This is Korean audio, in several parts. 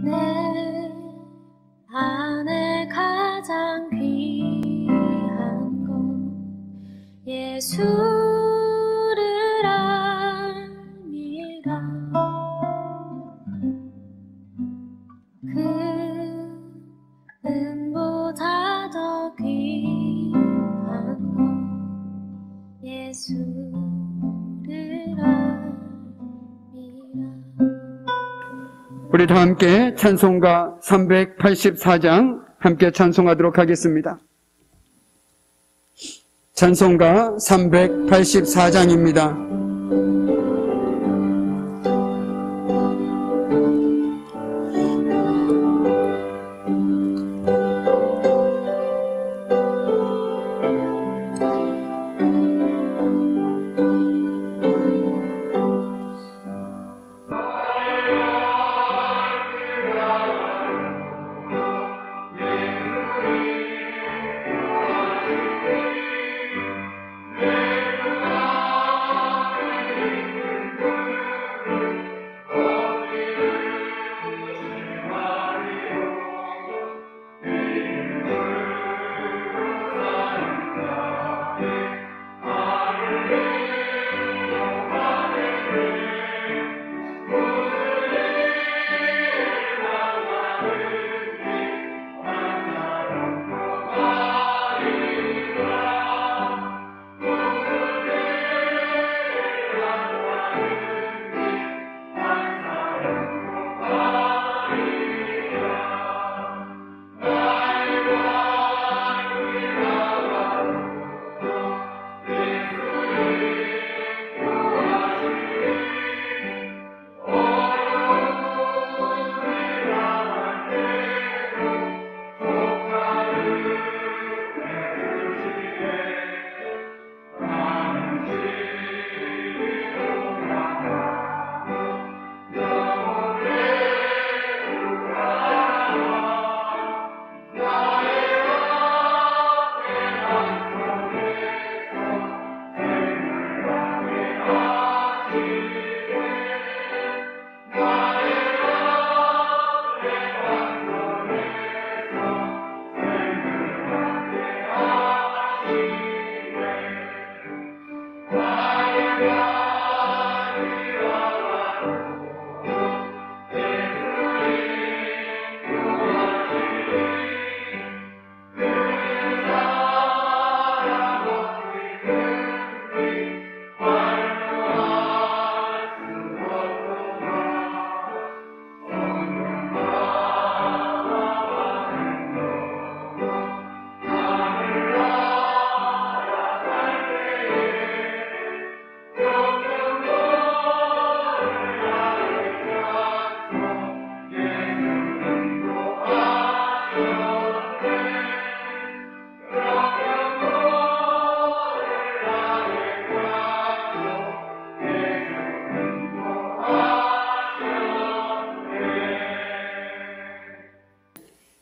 내 안에 가장 귀한 건 예수를 아니라 그 은보다 더 귀한 건 예수를 아니라. 우리 다 함께 찬송가 384장 함께 찬송하도록 하겠습니다. 찬송가 384장입니다.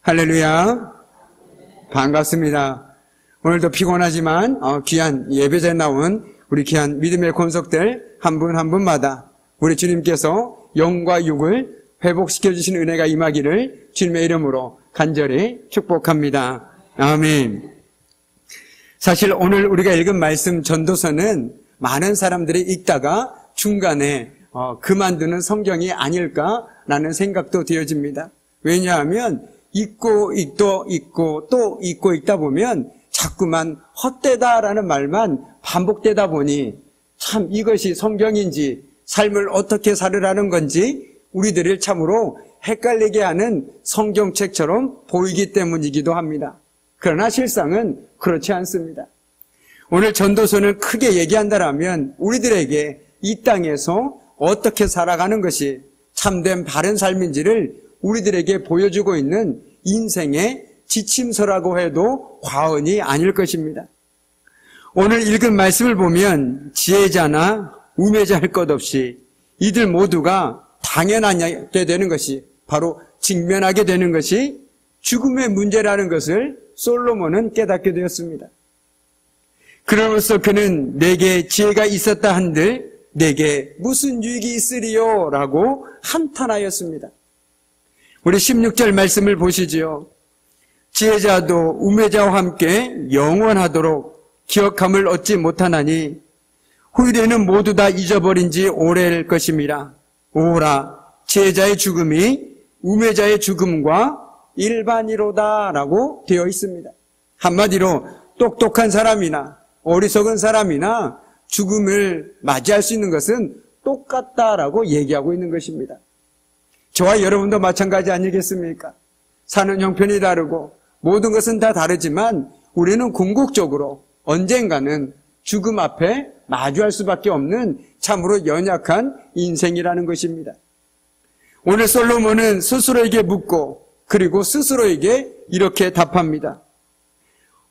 할렐루야. 반갑습니다. 오늘도 피곤하지만 귀한 예배자에 나온 우리 귀한 믿음의 권속들 한 분 한 분마다 우리 주님께서 영과 육을 회복시켜 주시는 은혜가 임하기를 주님의 이름으로 간절히 축복합니다. 아멘. 사실 오늘 우리가 읽은 말씀 전도서는 많은 사람들이 읽다가 중간에 그만두는 성경이 아닐까라는 생각도 되어집니다. 왜냐하면 읽고 또 읽고 읽다 보면 자꾸만 헛되다라는 말만 반복되다 보니 참 이것이 성경인지 삶을 어떻게 살으라는 건지 우리들을 참으로 헷갈리게 하는 성경책처럼 보이기 때문이기도 합니다. 그러나 실상은 그렇지 않습니다. 오늘 전도서는 크게 얘기한다라면 우리들에게 이 땅에서 어떻게 살아가는 것이 참된 바른 삶인지를 우리들에게 보여주고 있는 인생의 지침서라고 해도 과언이 아닐 것입니다. 오늘 읽은 말씀을 보면 지혜자나 우매자 할 것 없이 이들 모두가 당연하게 되는 것이 바로 직면하게 되는 것이 죽음의 문제라는 것을 솔로몬은 깨닫게 되었습니다. 그러면서 그는 내게 지혜가 있었다 한들 내게 무슨 유익이 있으리요? 라고 한탄하였습니다. 우리 16절 말씀을 보시지요. 지혜자도 우매자와 함께 영원하도록 기억함을 얻지 못하나니 후일에는 모두 다 잊어버린 지 오래일 것임이라. 오라, 지혜자의 죽음이 우매자의 죽음과 일반이로다 라고 되어 있습니다. 한마디로 똑똑한 사람이나 어리석은 사람이나 죽음을 맞이할 수 있는 것은 똑같다라고 얘기하고 있는 것입니다. 저와 여러분도 마찬가지 아니겠습니까? 사는 형편이 다르고 모든 것은 다 다르지만 우리는 궁극적으로 언젠가는 죽음 앞에 마주할 수밖에 없는 참으로 연약한 인생이라는 것입니다. 오늘 솔로몬은 스스로에게 묻고 그리고 스스로에게 이렇게 답합니다.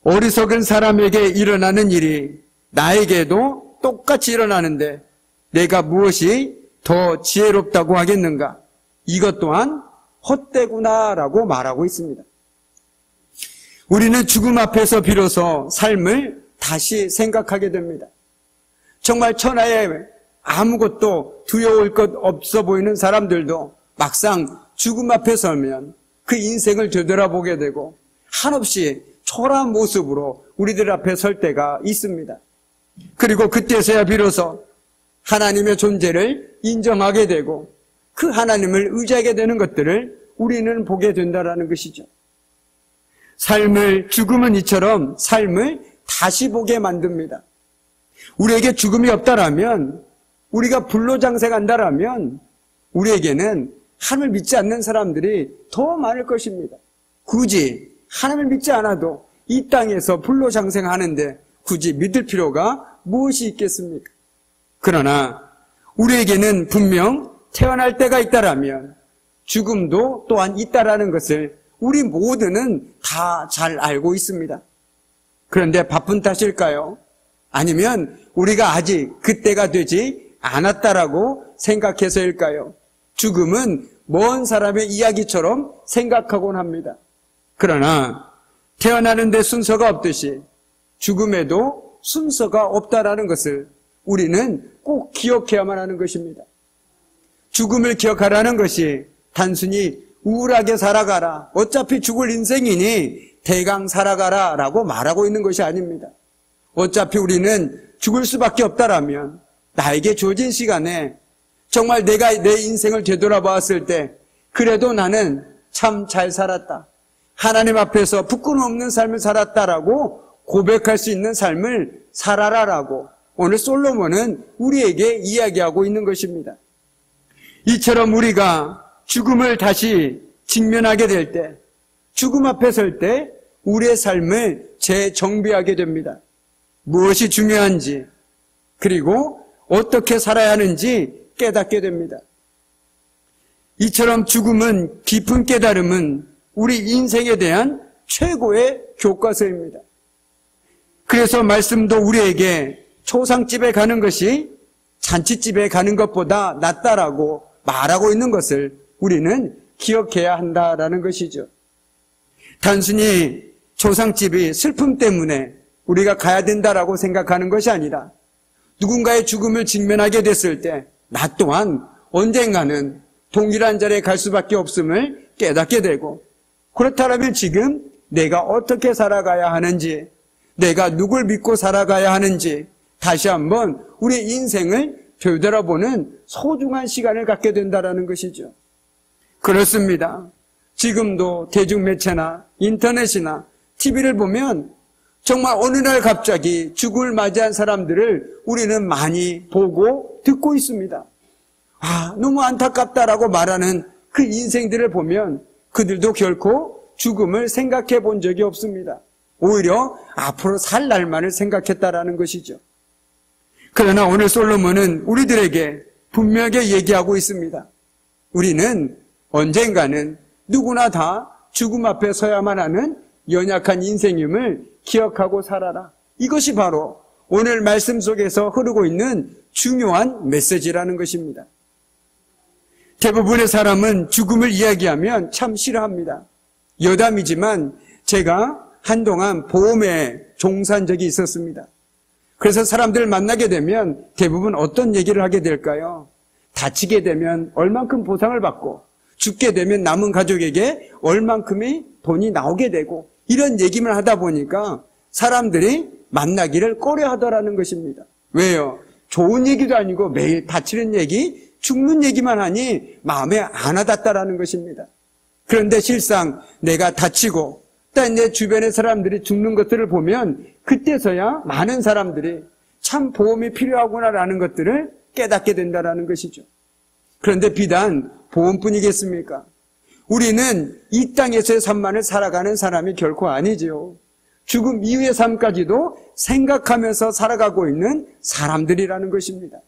어리석은 사람에게 일어나는 일이 나에게도 똑같이 일어나는데 내가 무엇이 더 지혜롭다고 하겠는가? 이것 또한 헛되구나라고 말하고 있습니다. 우리는 죽음 앞에서 비로소 삶을 다시 생각하게 됩니다. 정말 천하에 아무것도 두려울 것 없어 보이는 사람들도 막상 죽음 앞에 서면 그 인생을 되돌아보게 되고 한없이 초라한 모습으로 우리들 앞에 설 때가 있습니다. 그리고 그때서야 비로소 하나님의 존재를 인정하게 되고 그 하나님을 의지하게 되는 것들을 우리는 보게 된다는 것이죠. 죽음은 이처럼 삶을 다시 보게 만듭니다. 우리에게 죽음이 없다라면, 우리가 불로장생한다라면 우리에게는 하나님을 믿지 않는 사람들이 더 많을 것입니다. 굳이 하나님을 믿지 않아도 이 땅에서 불로장생하는데 굳이 믿을 필요가 무엇이 있겠습니까? 그러나 우리에게는 분명 태어날 때가 있다라면 죽음도 또한 있다라는 것을 우리 모두는 다 잘 알고 있습니다. 그런데 바쁜 탓일까요? 아니면 우리가 아직 그때가 되지 않았다라고 생각해서일까요? 죽음은 먼 사람의 이야기처럼 생각하곤 합니다. 그러나 태어나는 데 순서가 없듯이 죽음에도 순서가 없다라는 것을 우리는 꼭 기억해야만 하는 것입니다. 죽음을 기억하라는 것이 단순히 우울하게 살아가라, 어차피 죽을 인생이니 대강 살아가라 라고 말하고 있는 것이 아닙니다. 어차피 우리는 죽을 수밖에 없다라면 나에게 주어진 시간에 정말 내가 내 인생을 되돌아봤을 때 그래도 나는 참 잘 살았다, 하나님 앞에서 부끄럼 없는 삶을 살았다라고 고백할 수 있는 삶을 살아라라고 오늘 솔로몬은 우리에게 이야기하고 있는 것입니다. 이처럼 우리가 죽음을 다시 직면하게 될 때, 죽음 앞에 설 때 우리의 삶을 재정비하게 됩니다. 무엇이 중요한지, 그리고 어떻게 살아야 하는지 깨닫게 됩니다. 이처럼 죽음은 깊은 깨달음은 우리 인생에 대한 최고의 교과서입니다. 그래서 말씀도 우리에게 초상집에 가는 것이 잔치집에 가는 것보다 낫다라고 말하고 있는 것을 우리는 기억해야 한다라는 것이죠. 단순히 초상집이 슬픔 때문에 우리가 가야 된다라고 생각하는 것이 아니라 누군가의 죽음을 직면하게 됐을 때 나 또한 언젠가는 동일한 자리에 갈 수밖에 없음을 깨닫게 되고, 그렇다면 지금 내가 어떻게 살아가야 하는지, 내가 누굴 믿고 살아가야 하는지 다시 한번 우리 인생을 되돌아보는 소중한 시간을 갖게 된다는 것이죠. 그렇습니다. 지금도 대중매체나 인터넷이나 TV를 보면 정말 어느 날 갑자기 죽음을 맞이한 사람들을 우리는 많이 보고 듣고 있습니다. 너무 안타깝다라고 말하는 그 인생들을 보면 그들도 결코 죽음을 생각해 본 적이 없습니다. 오히려 앞으로 살 날만을 생각했다라는 것이죠. 그러나 오늘 솔로몬은 우리들에게 분명하게 얘기하고 있습니다. 우리는 언젠가는 누구나 다 죽음 앞에 서야만 하는 연약한 인생임을 기억하고 살아라. 이것이 바로 오늘 말씀 속에서 흐르고 있는 중요한 메시지라는 것입니다. 대부분의 사람은 죽음을 이야기하면 참 싫어합니다. 여담이지만 제가 한동안 보험에 종사한 적이 있었습니다. 그래서 사람들 만나게 되면 대부분 어떤 얘기를 하게 될까요? 다치게 되면 얼만큼 보상을 받고 죽게 되면 남은 가족에게 얼만큼의 돈이 나오게 되고, 이런 얘기만 하다 보니까 사람들이 만나기를 꺼려하더라는 것입니다. 왜요? 좋은 얘기도 아니고 매일 다치는 얘기, 죽는 얘기만 하니 마음에 안 와닿다라는 것입니다. 그런데 실상 내가 다치고 또 내 주변의 사람들이 죽는 것들을 보면 그때서야 많은 사람들이 참 보험이 필요하구나라는 것들을 깨닫게 된다라는 것이죠. 그런데 비단 보험뿐이겠습니까? 우리는 이 땅에서의 삶만을 살아가는 사람이 결코 아니지요. 죽음 이후의 삶까지도 생각하면서 살아가고 있는 사람들이라는 것입니다.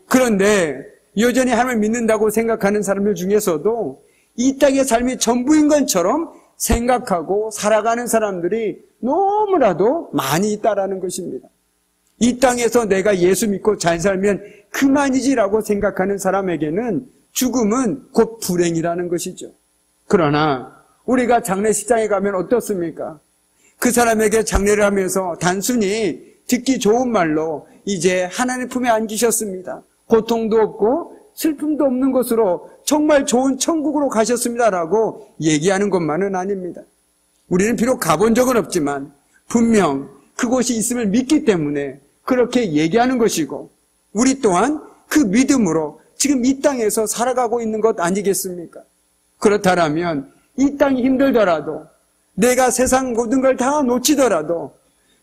그런데 여전히 하나님을 믿는다고 생각하는 사람들 중에서도 이 땅의 삶이 전부인 것처럼 생각하고 살아가는 사람들이 너무나도 많이 있다라는 것입니다. 이 땅에서 내가 예수 믿고 잘 살면 그만이지라고 생각하는 사람에게는 죽음은 곧 불행이라는 것이죠. 그러나 우리가 장례식장에 가면 어떻습니까? 그 사람에게 장례를 하면서 단순히 듣기 좋은 말로 이제 하나님 품에 안기셨습니다. 고통도 없고 슬픔도 없는 곳으로 정말 좋은 천국으로 가셨습니다라고 얘기하는 것만은 아닙니다. 우리는 비록 가본 적은 없지만 분명 그곳이 있음을 믿기 때문에 그렇게 얘기하는 것이고, 우리 또한 그 믿음으로 지금 이 땅에서 살아가고 있는 것 아니겠습니까? 그렇다면 이 땅이 힘들더라도, 내가 세상 모든 걸 다 놓치더라도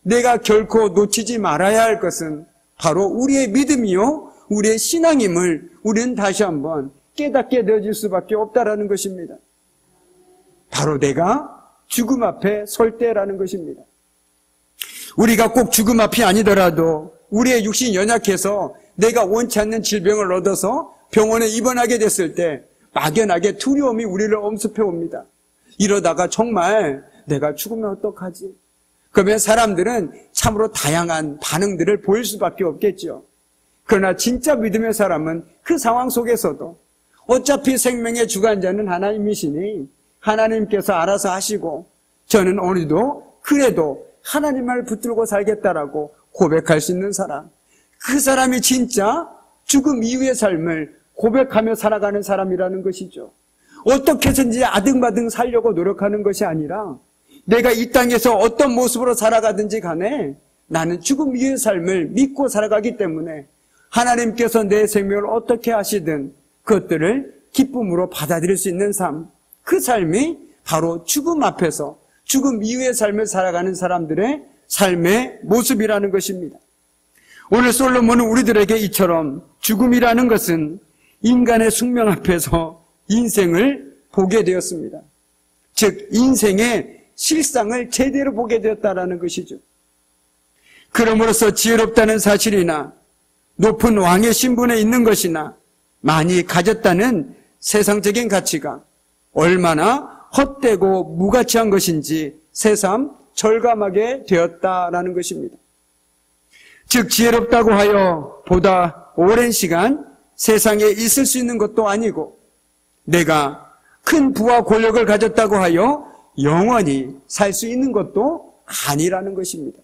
내가 결코 놓치지 말아야 할 것은 바로 우리의 믿음이요, 우리의 신앙임을 우리는 다시 한번 깨닫게 되어질 수밖에 없다라는 것입니다. 바로 내가 죽음 앞에 설 때라는 것입니다. 우리가 꼭 죽음 앞이 아니더라도 우리의 육신이 연약해서 내가 원치 않는 질병을 얻어서 병원에 입원하게 됐을 때 막연하게 두려움이 우리를 엄습해 옵니다. 이러다가 정말 내가 죽으면 어떡하지? 그러면 사람들은 참으로 다양한 반응들을 보일 수밖에 없겠죠. 그러나 진짜 믿음의 사람은 그 상황 속에서도 어차피 생명의 주관자는 하나님이시니 하나님께서 알아서 하시고 저는 오늘도 그래도 하나님을 붙들고 살겠다라고 고백할 수 있는 사람, 그 사람이 진짜 죽음 이후의 삶을 고백하며 살아가는 사람이라는 것이죠. 어떻게 해서든지 아등바등 살려고 노력하는 것이 아니라 내가 이 땅에서 어떤 모습으로 살아가든지 간에 나는 죽음 이후의 삶을 믿고 살아가기 때문에 하나님께서 내 생명을 어떻게 하시든 그것들을 기쁨으로 받아들일 수 있는 삶, 그 삶이 바로 죽음 앞에서 죽음 이후의 삶을 살아가는 사람들의 삶의 모습이라는 것입니다. 오늘 솔로몬은 우리들에게 이처럼 죽음이라는 것은 인간의 숙명 앞에서 인생을 보게 되었습니다. 즉 인생의 실상을 제대로 보게 되었다라는 것이죠. 그러므로서 지혜롭다는 사실이나 높은 왕의 신분에 있는 것이나 많이 가졌다는 세상적인 가치가 얼마나 헛되고 무가치한 것인지 새삼 절감하게 되었다라는 것입니다. 즉 지혜롭다고 하여 보다 오랜 시간 세상에 있을 수 있는 것도 아니고 내가 큰 부와 권력을 가졌다고 하여 영원히 살 수 있는 것도 아니라는 것입니다.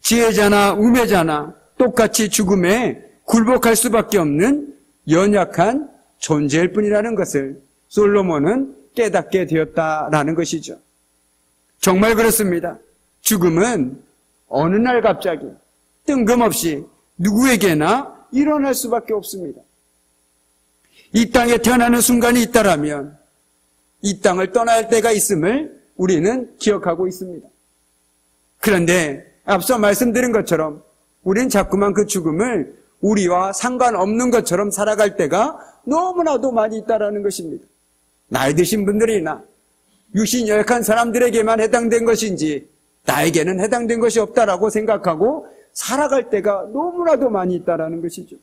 지혜자나 우매자나 똑같이 죽음에 굴복할 수밖에 없는 연약한 존재일 뿐이라는 것을 솔로몬은 깨닫게 되었다라는 것이죠. 정말 그렇습니다. 죽음은 어느 날 갑자기 뜬금없이 누구에게나 일어날 수밖에 없습니다. 이 땅에 태어나는 순간이 있다라면 이 땅을 떠날 때가 있음을 우리는 기억하고 있습니다. 그런데 앞서 말씀드린 것처럼 우리는 자꾸만 그 죽음을 우리와 상관없는 것처럼 살아갈 때가 너무나도 많이 있다라는 것입니다. 나이 드신 분들이나 육신이 연약한 사람들에게만 해당된 것인지 나에게는 해당된 것이 없다라고 생각하고 살아갈 때가 너무나도 많이 있다라는 것이죠.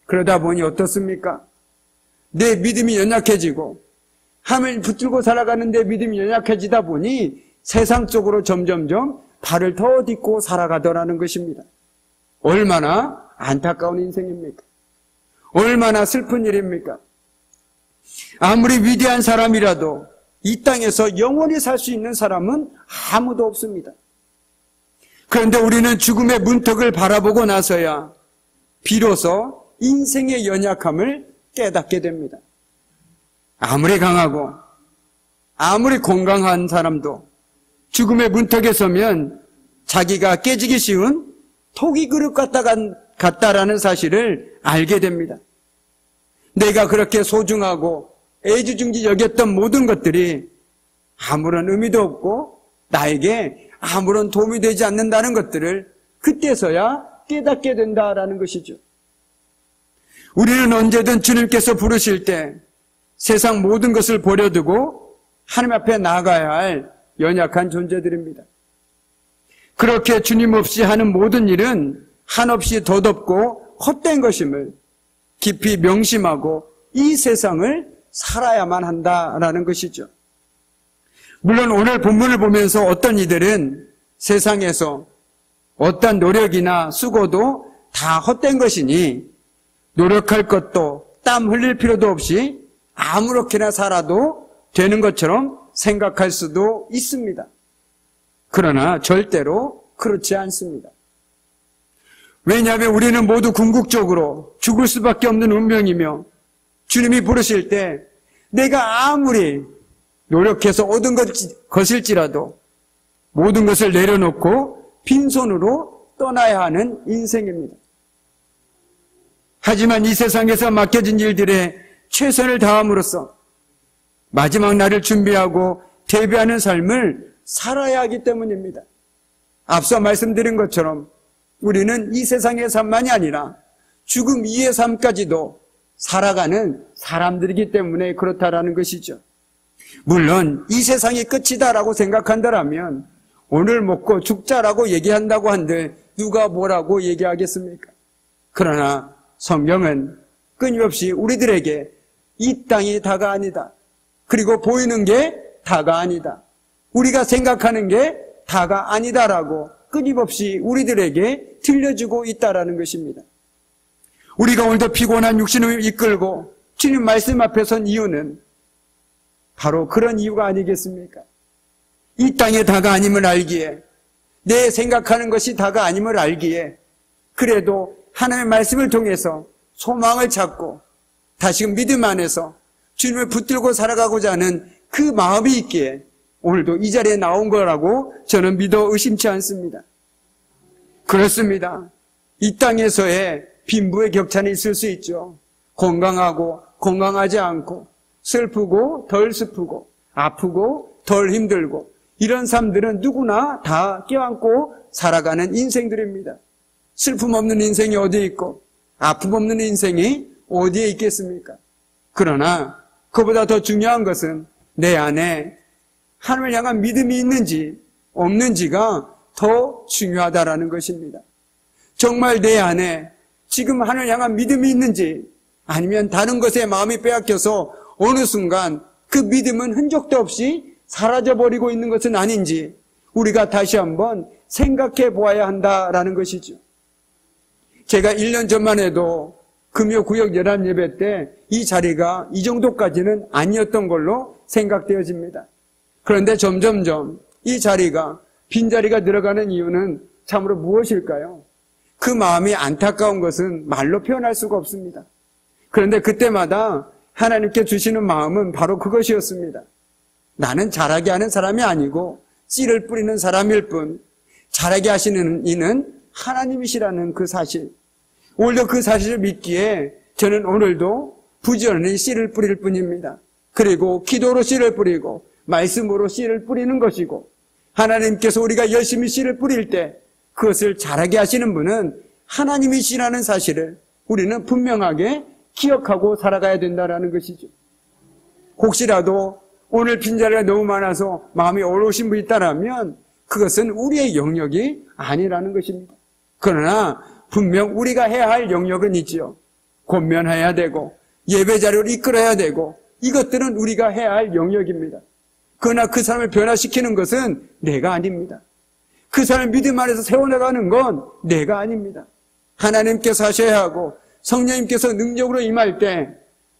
그러다 보니 어떻습니까? 내 믿음이 연약해지고 하나님을 붙들고 살아가는 내 믿음이 연약해지다 보니 세상적으로 점점점 발을 더 딛고 살아가더라는 것입니다. 얼마나 안타까운 인생입니까? 얼마나 슬픈 일입니까? 아무리 위대한 사람이라도 이 땅에서 영원히 살 수 있는 사람은 아무도 없습니다. 그런데 우리는 죽음의 문턱을 바라보고 나서야 비로소 인생의 연약함을 깨닫게 됩니다. 아무리 강하고 아무리 건강한 사람도 죽음의 문턱에 서면 자기가 깨지기 쉬운 토기 그릇 같다라는 사실을 알게 됩니다. 내가 그렇게 소중하고 애지중지 여겼던 모든 것들이 아무런 의미도 없고 나에게 아무런 도움이 되지 않는다는 것들을 그때서야 깨닫게 된다라는 것이죠. 우리는 언제든 주님께서 부르실 때 세상 모든 것을 버려두고 하나님 앞에 나아가야 할 연약한 존재들입니다. 그렇게 주님 없이 하는 모든 일은 한없이 덧없고 헛된 것임을 깊이 명심하고 이 세상을 살아야만 한다라는 것이죠. 물론 오늘 본문을 보면서 어떤 이들은 세상에서 어떤 노력이나 수고도 다 헛된 것이니 노력할 것도 땀 흘릴 필요도 없이 아무렇게나 살아도 되는 것처럼 생각할 수도 있습니다. 그러나 절대로 그렇지 않습니다. 왜냐하면 우리는 모두 궁극적으로 죽을 수밖에 없는 운명이며 주님이 부르실 때 내가 아무리 노력해서 얻은 것일지라도 모든 것을 내려놓고 빈손으로 떠나야 하는 인생입니다. 하지만 이 세상에서 맡겨진 일들에 최선을 다함으로써 마지막 날을 준비하고 대비하는 삶을 살아야 하기 때문입니다. 앞서 말씀드린 것처럼 우리는 이 세상의 삶만이 아니라 죽음 이의 삶까지도 살아가는 사람들이기 때문에 그렇다라는 것이죠. 물론 이 세상이 끝이다라고 생각한다면 오늘 먹고 죽자라고 얘기한다고 한들 누가 뭐라고 얘기하겠습니까? 그러나 성경은 끊임없이 우리들에게 이 땅이 다가 아니다. 그리고 보이는 게 다가 아니다. 우리가 생각하는 게 다가 아니다라고 끊임없이 우리들에게 들려주고 있다라는 것입니다. 우리가 오늘도 피곤한 육신을 이끌고 주님 말씀 앞에 선 이유는 바로 그런 이유가 아니겠습니까? 이 땅의 다가 아님을 알기에, 내 생각하는 것이 다가 아님을 알기에, 그래도 하나님의 말씀을 통해서 소망을 찾고 다시금 믿음 안에서 주님을 붙들고 살아가고자 하는 그 마음이 있기에 오늘도 이 자리에 나온 거라고 저는 믿어 의심치 않습니다. 그렇습니다. 이 땅에서의 빈부의 격차는 있을 수 있죠. 건강하고 건강하지 않고, 슬프고 덜 슬프고, 아프고 덜 힘들고, 이런 삶들은 누구나 다 껴안고 살아가는 인생들입니다. 슬픔 없는 인생이 어디에 있고 아픔 없는 인생이 어디에 있겠습니까? 그러나 그보다 더 중요한 것은 내 안에 하나님을 향한 믿음이 있는지 없는지가 더 중요하다라는 것입니다. 정말 내 안에 지금 하나님을 향한 믿음이 있는지, 아니면 다른 것에 마음이 빼앗겨서 어느 순간 그 믿음은 흔적도 없이 사라져버리고 있는 것은 아닌지 우리가 다시 한번 생각해 보아야 한다라는 것이죠. 제가 1년 전만 해도 금요구역 열한 예배 때 이 자리가 이 정도까지는 아니었던 걸로 생각되어집니다. 그런데 점점점 이 자리가, 빈자리가 늘어가는 이유는 참으로 무엇일까요? 그 마음이 안타까운 것은 말로 표현할 수가 없습니다. 그런데 그때마다 하나님께 주시는 마음은 바로 그것이었습니다. 나는 잘하게 하는 사람이 아니고 씨를 뿌리는 사람일 뿐, 잘하게 하시는 이는 하나님이시라는 그 사실, 오히려 그 사실을 믿기에 저는 오늘도 부지런히 씨를 뿌릴 뿐입니다. 그리고 기도로 씨를 뿌리고 말씀으로 씨를 뿌리는 것이고, 하나님께서 우리가 열심히 씨를 뿌릴 때 그것을 잘하게 하시는 분은 하나님이시라는 사실을 우리는 분명하게 기억하고 살아가야 된다는 것이죠. 혹시라도 오늘 빈자리가 너무 많아서 마음이 어려우신 분이 있다면 그것은 우리의 영역이 아니라는 것입니다. 그러나 분명 우리가 해야 할 영역은 있지요. 권면해야 되고 예배자료를 이끌어야 되고, 이것들은 우리가 해야 할 영역입니다. 그러나 그 사람을 변화시키는 것은 내가 아닙니다. 그 사람을 믿음 안에서 세워나가는 건 내가 아닙니다. 하나님께서 하셔야 하고 성령님께서 능력으로 임할 때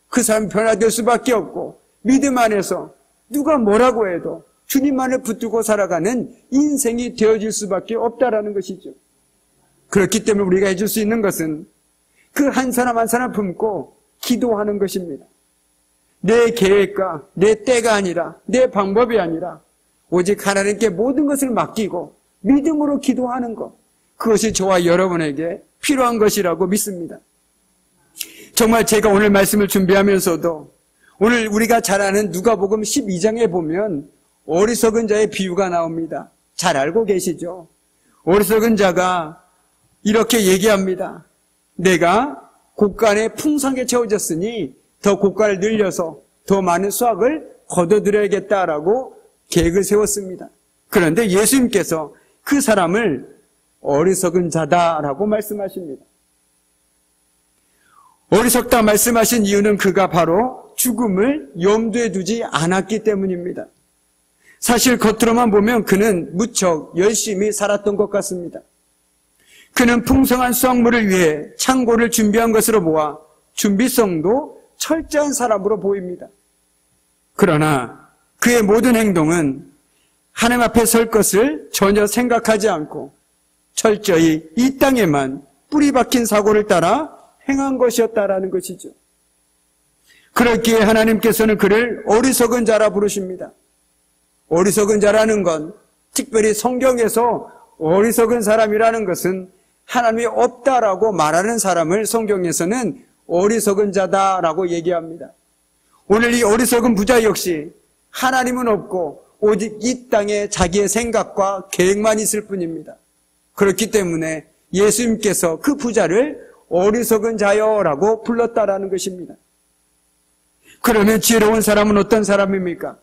그 사람 변화될 수밖에 없고, 믿음 안에서 누가 뭐라고 해도 주님만을 붙들고 살아가는 인생이 되어질 수밖에 없다라는 것이죠. 그렇기 때문에 우리가 해줄 수 있는 것은 그 한 사람 한 사람 품고 기도하는 것입니다. 내 계획과 내 때가 아니라, 내 방법이 아니라 오직 하나님께 모든 것을 맡기고 믿음으로 기도하는 것, 그것이 저와 여러분에게 필요한 것이라고 믿습니다. 정말 제가 오늘 말씀을 준비하면서도 오늘 우리가 잘 아는 누가복음 12장에 보면 어리석은 자의 비유가 나옵니다. 잘 알고 계시죠? 어리석은 자가 이렇게 얘기합니다. 내가 곡간에 풍성하게 채워졌으니 더 곡간을 늘려서 더 많은 수확을 거둬들여야겠다라고 계획을 세웠습니다. 그런데 예수님께서 그 사람을 어리석은 자다라고 말씀하십니다. 어리석다 말씀하신 이유는 그가 바로 죽음을 염두에 두지 않았기 때문입니다. 사실 겉으로만 보면 그는 무척 열심히 살았던 것 같습니다. 그는 풍성한 수확물을 위해 창고를 준비한 것으로 보아 준비성도 철저한 사람으로 보입니다. 그러나 그의 모든 행동은 하나님 앞에 설 것을 전혀 생각하지 않고 철저히 이 땅에만 뿌리 박힌 사고를 따라 행한 것이었다라는 것이죠. 그렇기에 하나님께서는 그를 어리석은 자라 부르십니다. 어리석은 자라는 건 특별히 성경에서 어리석은 사람이라는 것은 하나님이 없다라고 말하는 사람을 성경에서는 어리석은 자다라고 얘기합니다. 오늘 이 어리석은 부자 역시 하나님은 없고 오직 이 땅에 자기의 생각과 계획만 있을 뿐입니다. 그렇기 때문에 예수님께서 그 부자를 어리석은 자여라고 불렀다라는 것입니다. 그러면 지혜로운 사람은 어떤 사람입니까?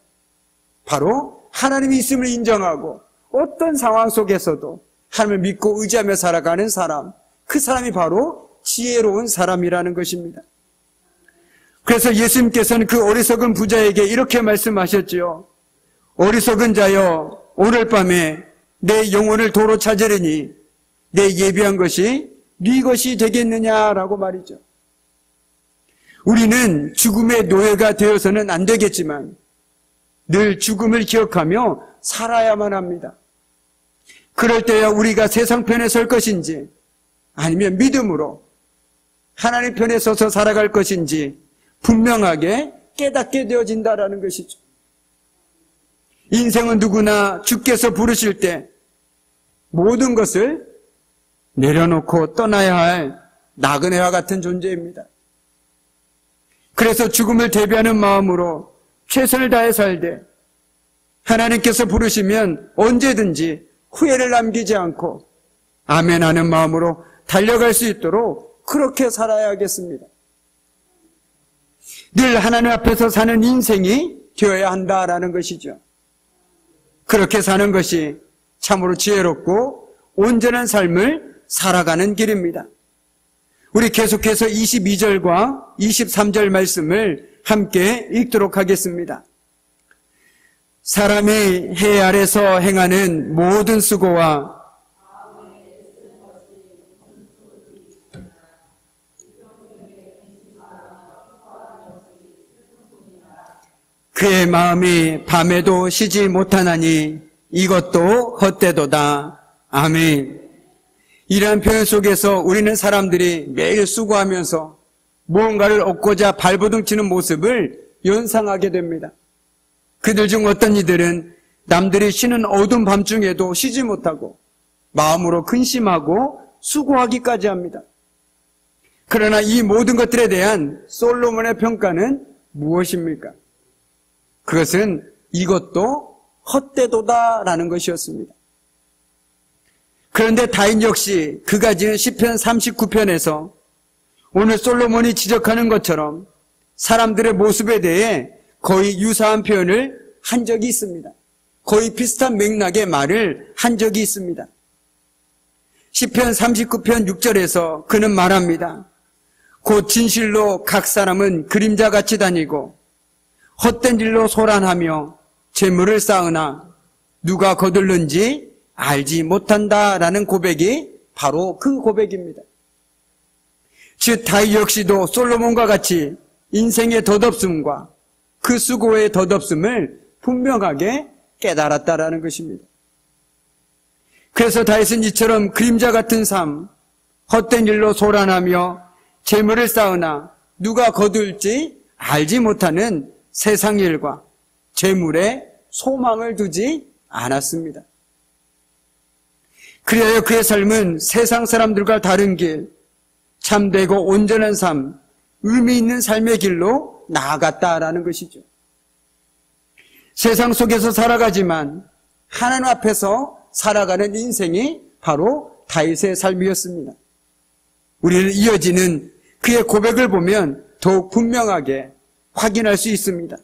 바로 하나님이 있음을 인정하고 어떤 상황 속에서도 하나님을 믿고 의지하며 살아가는 사람, 그 사람이 바로 지혜로운 사람이라는 것입니다. 그래서 예수님께서는 그 어리석은 부자에게 이렇게 말씀하셨지요. 어리석은 자여, 오늘 밤에 내 영혼을 도로 찾으려니 내 예비한 것이 네 것이 되겠느냐라고 말이죠. 우리는 죽음의 노예가 되어서는 안 되겠지만 늘 죽음을 기억하며 살아야만 합니다. 그럴 때야 우리가 세상 편에 설 것인지 아니면 믿음으로 하나님 편에 서서 살아갈 것인지 분명하게 깨닫게 되어진다라는 것이죠. 인생은 누구나 주께서 부르실 때 모든 것을 내려놓고 떠나야 할 나그네와 같은 존재입니다. 그래서 죽음을 대비하는 마음으로 최선을 다해 살되 하나님께서 부르시면 언제든지 후회를 남기지 않고 아멘하는 마음으로 달려갈 수 있도록 그렇게 살아야겠습니다. 늘 하나님 앞에서 사는 인생이 되어야 한다라는 것이죠. 그렇게 사는 것이 참으로 지혜롭고 온전한 삶을 살아가는 길입니다. 우리 계속해서 22절과 23절 말씀을 함께 읽도록 하겠습니다. 사람이 해 아래서 행하는 모든 수고와 그의 마음이 밤에도 쉬지 못하나니 이것도 헛되도다. 아멘. 이러한 표현 속에서 우리는 사람들이 매일 수고하면서 무언가를 얻고자 발버둥치는 모습을 연상하게 됩니다. 그들 중 어떤 이들은 남들이 쉬는 어두운 밤중에도 쉬지 못하고 마음으로 근심하고 수고하기까지 합니다. 그러나 이 모든 것들에 대한 솔로몬의 평가는 무엇입니까? 그것은 이것도 헛되도다라는 것이었습니다. 그런데 다윗 역시 그가 지은 시편 39편에서 오늘 솔로몬이 지적하는 것처럼 사람들의 모습에 대해 거의 유사한 표현을 한 적이 있습니다. 거의 비슷한 맥락의 말을 한 적이 있습니다. 시편 39편 6절에서 그는 말합니다. 곧 진실로 각 사람은 그림자같이 다니고 헛된 일로 소란하며 재물을 쌓으나 누가 거둘는지 알지 못한다라는 고백이 바로 그 고백입니다. 즉 다윗 역시도 솔로몬과 같이 인생의 덧없음과 그 수고의 덧없음을 분명하게 깨달았다라는 것입니다. 그래서 다윗은 이처럼 그림자 같은 삶, 헛된 일로 소란하며 재물을 쌓으나 누가 거둘지 알지 못하는 세상 일과 재물에 소망을 두지 않았습니다. 그리하여 그의 삶은 세상 사람들과 다른 길, 참되고 온전한 삶, 의미 있는 삶의 길로 나아갔다라는 것이죠. 세상 속에서 살아가지만 하나님 앞에서 살아가는 인생이 바로 다윗의 삶이었습니다. 우리는 이어지는 그의 고백을 보면 더욱 분명하게 확인할 수 있습니다.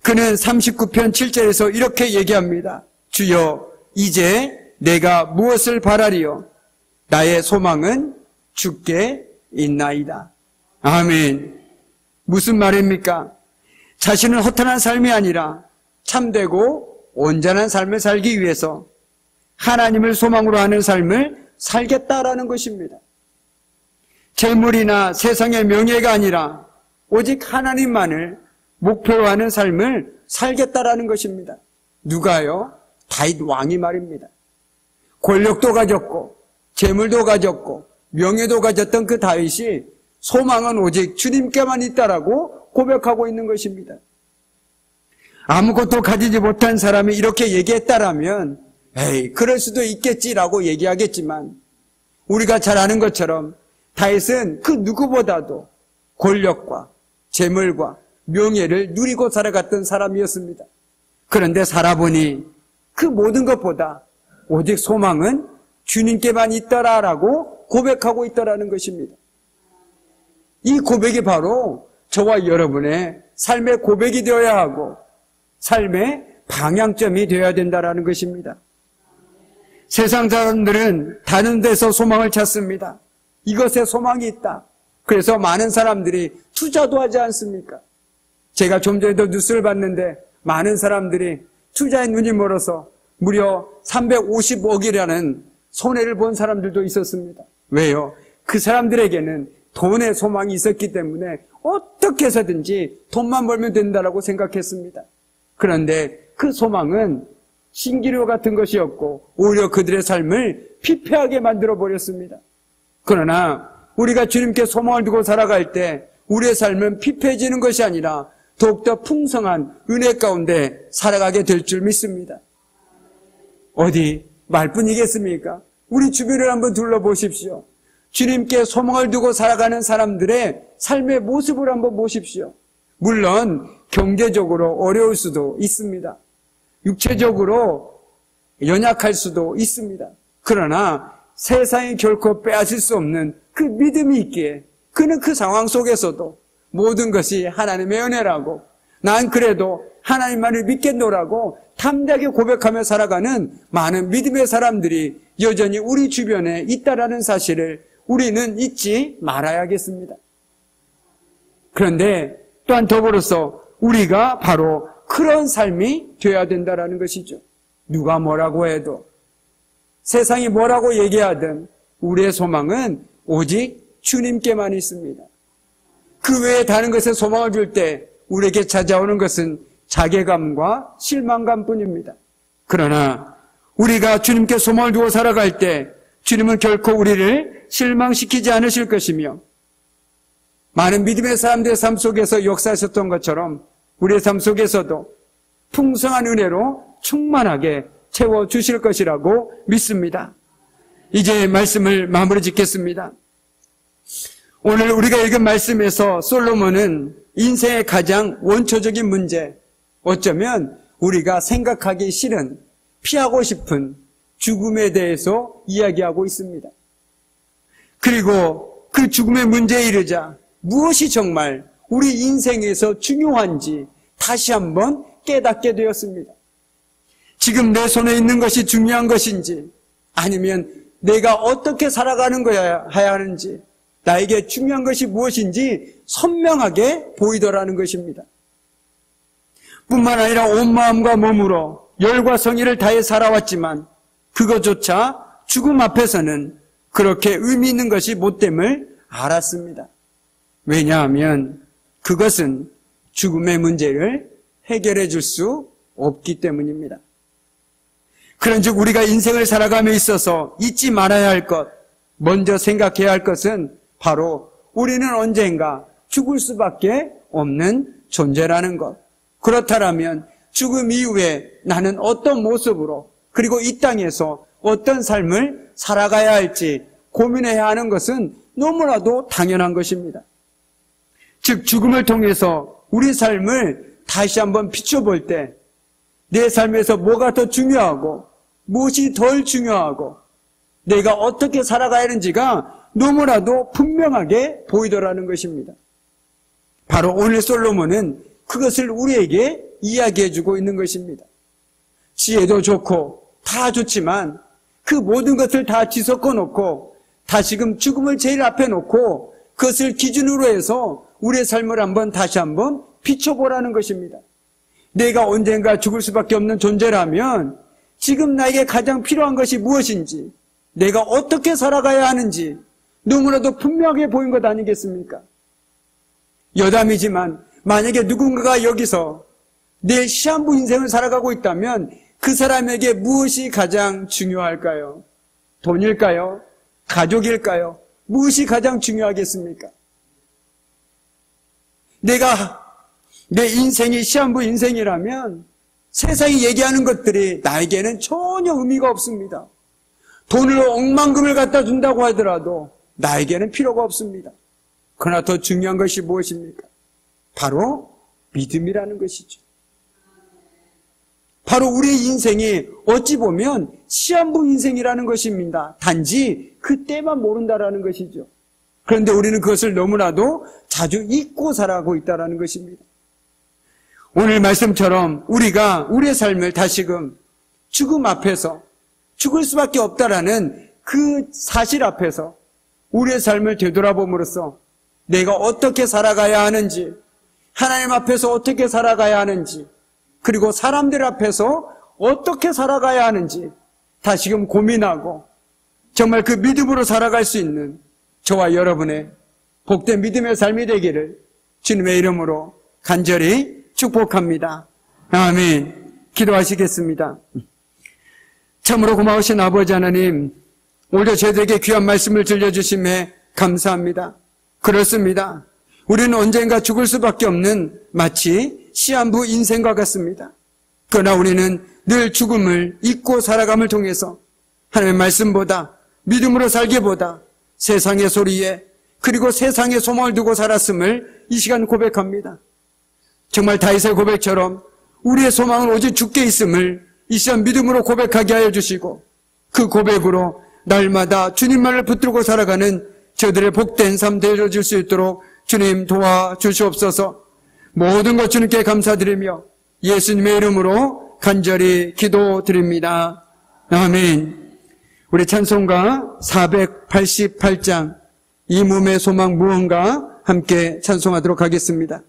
그는 39편 7절에서 이렇게 얘기합니다. 주여, 이제 내가 무엇을 바라리요? 나의 소망은 주께 있나이다. 아멘. 무슨 말입니까? 자신은 허탄한 삶이 아니라 참되고 온전한 삶을 살기 위해서 하나님을 소망으로 하는 삶을 살겠다라는 것입니다. 재물이나 세상의 명예가 아니라 오직 하나님만을 목표로 하는 삶을 살겠다라는 것입니다. 누가요? 다윗 왕이 말입니다. 권력도 가졌고 재물도 가졌고 명예도 가졌던 그 다윗이 소망은 오직 주님께만 있다라고 고백하고 있는 것입니다. 아무것도 가지지 못한 사람이 이렇게 얘기했다라면 에이, 그럴 수도 있겠지라고 얘기하겠지만 우리가 잘 아는 것처럼 다윗은 그 누구보다도 권력과 재물과 명예를 누리고 살아갔던 사람이었습니다. 그런데 살아보니 그 모든 것보다 오직 소망은 주님께만 있더라라고 고백하고 있더라는 것입니다. 이 고백이 바로 저와 여러분의 삶의 고백이 되어야 하고 삶의 방향점이 되어야 된다는 것입니다. 세상 사람들은 다른 데서 소망을 찾습니다. 이것에 소망이 있다. 그래서 많은 사람들이 투자도 하지 않습니까? 제가 좀 전에도 뉴스를 봤는데 많은 사람들이 투자에 눈이 멀어서 무려 350억이라는 손해를 본 사람들도 있었습니다. 왜요? 그 사람들에게는 돈의 소망이 있었기 때문에 어떻게 해서든지 돈만 벌면 된다라고 생각했습니다. 그런데 그 소망은 신기루 같은 것이었고 오히려 그들의 삶을 피폐하게 만들어버렸습니다. 그러나 우리가 주님께 소망을 두고 살아갈 때 우리의 삶은 피폐해지는 것이 아니라 더욱더 풍성한 은혜 가운데 살아가게 될 줄 믿습니다. 어디 말뿐이겠습니까? 우리 주변을 한번 둘러보십시오. 주님께 소망을 두고 살아가는 사람들의 삶의 모습을 한번 보십시오. 물론 경제적으로 어려울 수도 있습니다. 육체적으로 연약할 수도 있습니다. 그러나 세상이 결코 빼앗을 수 없는 그 믿음이 있기에 그는 그 상황 속에서도 모든 것이 하나님의 은혜라고 난 그래도 하나님만을 믿겠노라고 담대하게 고백하며 살아가는 많은 믿음의 사람들이 여전히 우리 주변에 있다라는 사실을 우리는 잊지 말아야겠습니다. 그런데 또한 더불어서 우리가 바로 그런 삶이 되어야 된다는 것이죠. 누가 뭐라고 해도 세상이 뭐라고 얘기하든 우리의 소망은 오직 주님께만 있습니다. 그 외에 다른 것에 소망을 줄 때 우리에게 찾아오는 것은 자괴감과 실망감뿐입니다. 그러나 우리가 주님께 소망을 두고 살아갈 때 주님은 결코 우리를 실망시키지 않으실 것이며 많은 믿음의 사람들의 삶 속에서 역사하셨던 것처럼 우리의 삶 속에서도 풍성한 은혜로 충만하게 채워주실 것이라고 믿습니다. 이제 말씀을 마무리 짓겠습니다. 오늘 우리가 읽은 말씀에서 솔로몬은 인생의 가장 원초적인 문제, 어쩌면 우리가 생각하기 싫은, 피하고 싶은 죽음에 대해서 이야기하고 있습니다. 그리고 그 죽음의 문제에 이르자 무엇이 정말 우리 인생에서 중요한지 다시 한번 깨닫게 되었습니다. 지금 내 손에 있는 것이 중요한 것인지 아니면 내가 어떻게 살아가는 거야 해야 하는지 나에게 중요한 것이 무엇인지 선명하게 보이더라는 것입니다. 뿐만 아니라 온 마음과 몸으로 열과 성의를 다해 살아왔지만 그것조차 죽음 앞에서는 그렇게 의미 있는 것이 못됨을 알았습니다. 왜냐하면 그것은 죽음의 문제를 해결해 줄 수 없기 때문입니다. 그런즉 우리가 인생을 살아감에 있어서 잊지 말아야 할 것, 먼저 생각해야 할 것은 바로 우리는 언젠가 죽을 수밖에 없는 존재라는 것. 그렇다면 죽음 이후에 나는 어떤 모습으로 그리고 이 땅에서 어떤 삶을 살아가야 할지 고민해야 하는 것은 너무나도 당연한 것입니다. 즉 죽음을 통해서 우리 삶을 다시 한번 비춰볼 때 내 삶에서 뭐가 더 중요하고 무엇이 덜 중요하고 내가 어떻게 살아가야 하는지가 너무나도 분명하게 보이더라는 것입니다. 바로 오늘 솔로몬은 그것을 우리에게 이야기해주고 있는 것입니다. 지혜도 좋고 다 좋지만 그 모든 것을 다 뒤섞어 놓고 다시금 죽음을 제일 앞에 놓고 그것을 기준으로 해서 우리의 삶을 다시 한번 비춰보라는 것입니다. 내가 언젠가 죽을 수밖에 없는 존재라면 지금 나에게 가장 필요한 것이 무엇인지, 내가 어떻게 살아가야 하는지 너무나도 분명하게 보인 것 아니겠습니까? 여담이지만 만약에 누군가가 여기서 내 시한부 인생을 살아가고 있다면 그 사람에게 무엇이 가장 중요할까요? 돈일까요? 가족일까요? 무엇이 가장 중요하겠습니까? 내 인생이 시한부 인생이라면 세상이 얘기하는 것들이 나에게는 전혀 의미가 없습니다. 돈을 억만금을 갖다 준다고 하더라도 나에게는 필요가 없습니다. 그러나 더 중요한 것이 무엇입니까? 바로 믿음이라는 것이죠. 바로 우리의 인생이 어찌 보면 시한부 인생이라는 것입니다. 단지 그때만 모른다라는 것이죠. 그런데 우리는 그것을 너무나도 자주 잊고 살아가고 있다는 것입니다. 오늘 말씀처럼 우리가 우리의 삶을 다시금 죽음 앞에서 죽을 수밖에 없다라는 그 사실 앞에서 우리의 삶을 되돌아봄으로써 내가 어떻게 살아가야 하는지, 하나님 앞에서 어떻게 살아가야 하는지, 그리고 사람들 앞에서 어떻게 살아가야 하는지 다시금 고민하고 정말 그 믿음으로 살아갈 수 있는 저와 여러분의 복된 믿음의 삶이 되기를 주님의 이름으로 간절히 축복합니다. 아멘. 기도하시겠습니다. 참으로 고마우신 아버지 하나님, 오히려 저희들에게 귀한 말씀을 들려주심에 감사합니다. 그렇습니다. 우리는 언젠가 죽을 수밖에 없는 마치 시한부 인생과 같습니다. 그러나 우리는 늘 죽음을 잊고 살아감을 통해서 하나님의 말씀보다, 믿음으로 살기보다 세상의 소리에 그리고 세상의 소망을 두고 살았음을 이 시간 고백합니다. 정말 다윗의 고백처럼 우리의 소망은 오직 주께 있음을 이 시간 믿음으로 고백하게 하여 주시고 그 고백으로 날마다 주님만을 붙들고 살아가는 저들의 복된 삶 되어줄 수 있도록 주님 도와주시옵소서. 모든 것 주님께 감사드리며 예수님의 이름으로 간절히 기도드립니다. 아멘. 우리 찬송가 488장 이 몸의 소망 무언가 함께 찬송하도록 하겠습니다.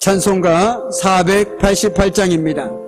찬송가 488장입니다.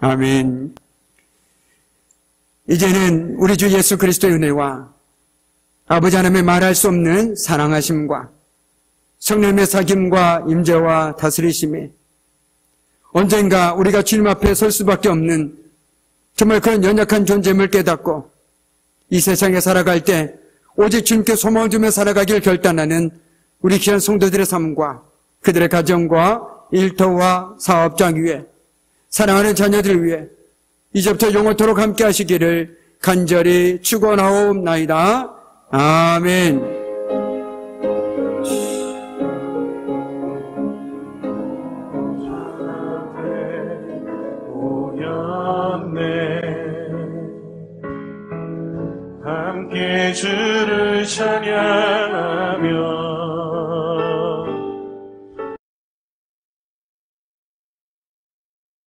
아멘. 이제는 우리 주 예수 그리스도의 은혜와 아버지 하나님의 말할 수 없는 사랑하심과 성령의 사귐과 임재와 다스리심에 언젠가 우리가 주님 앞에 설 수밖에 없는 정말 그런 연약한 존재임을 깨닫고 이 세상에 살아갈 때 오직 주님께 소망을 주며 살아가길 결단하는 우리 귀한 성도들의 삶과 그들의 가정과 일터와 사업장 위에 사랑하는 자녀들 위해 이제부터 영원토록 함께 하시기를 간절히 축원하옵나이다. 아멘. 함께 주를 찬양하며